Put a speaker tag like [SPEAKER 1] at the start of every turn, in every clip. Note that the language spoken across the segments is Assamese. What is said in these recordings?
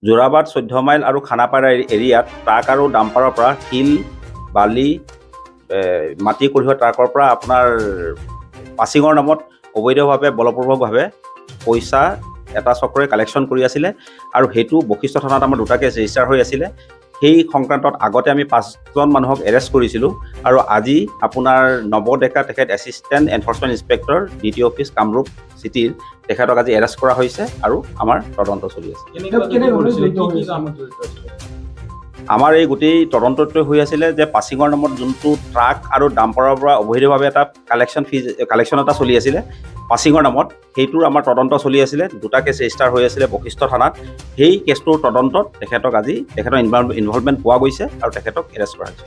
[SPEAKER 1] যোৰাবাট 14 মাইল আৰু খানাপাৰা এৰিয়াত ট্ৰাক আৰু ডাম্পাৰৰ পৰা শিল বালি মাটি কঢ়িওৱা ট্ৰাকৰ পৰা আপোনাৰ পাছিঙৰ নামত অবৈধভাৱে বলপূৰ্বকভাৱে পইচা এটা চক্ৰই কালেকশ্যন কৰি আছিলে আৰু সেইটো বশিষ্ঠ থানাত আমাৰ দুটা কেছ ৰেজিষ্টাৰ হৈ আছিলে। সেই সংক্ৰান্তত আগতে আমি 5জন মানুহক এৰেষ্ট কৰিছিলোঁ আৰু আজি আপোনাৰ নৱ ডেকা তেখেত assistant enforcement inspector DT office Kamrup চিটিৰ তেখেতক আজি এৰেষ্ট কৰা হৈছে আৰু আমাৰ তদন্ত চলি আছে। আমাৰ এই গোটেই তদন্তটো হৈ আছিলে যে পাছিঙৰ নামত যোনটো ট্ৰাক আৰু ডাম্পাৰৰ পৰা অবৈধভাৱে এটা কালেকশ্যন এটা চলি আছিলে পাছিঙৰ নামত, সেইটোৰ আমাৰ তদন্ত চলি আছিলে। দুটা কেছ ৰেজিষ্টাৰ হৈ আছিলে বশিষ্ঠ থানাত। সেই কেছটোৰ তদন্তত তেখেতৰ ইনভলভমেণ্ট পোৱা গৈছে আৰু তেখেতক এৰেষ্ট কৰা হৈছে।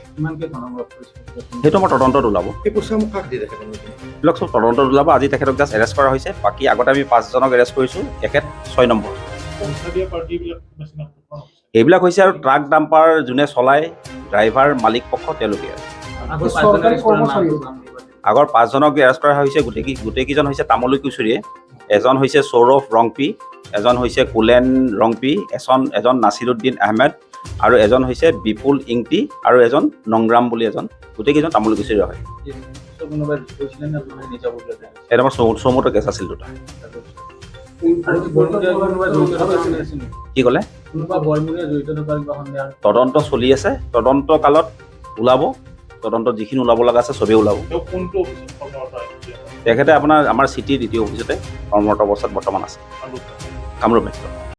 [SPEAKER 1] সেইটো আমাৰ তদন্তত ওলাব, এইবিলাক চব তদন্তত ওলাব। আজি তেখেতক জাষ্ট এৰেষ্ট কৰা হৈছে। বাকী আগতে আমি 5জনক এৰেষ্ট কৰিছোঁ, তেখেত 6 নম্বৰ। এইবিলাক হৈছে আৰু ট্ৰাক ডাম্পাৰ যোনে চলায়, ড্ৰাইভাৰ মালিক পক্ষ তেওঁলোকে। আগৰ 5জনক এৰেষ্ট কৰা হৈছে। গোটেইকেইজন হৈছে তামুলী কুচুৰীয়ে। এজন হৈছে সৌৰভ ৰংপি, এজন হৈছে কুলেন ৰংপি, এজন নাছিৰুদ্দিন আহমেদ আৰু এজন হৈছে বিপুল ইংটি আৰু এজন নংগ্ৰাম বুলি এজন। গোটেইকেইজন তামুলী কুচুৰীয়া হয়। এটা আমাৰ চৌমতৰ কেছ আছিল দুটা। কি ক'লে? তদন্ত চলি আছে, তদন্ত কালত ওলাব। তদন্তত যিখিনি ওলাব লগা আছে চবেই ওলাব। তেখেতে আপোনাৰ আমাৰ চিটিৰ DT অফিচতে কৰ্মৰত অৱস্থাত বৰ্তমান আছে, কামৰূপ মেট্ৰ'।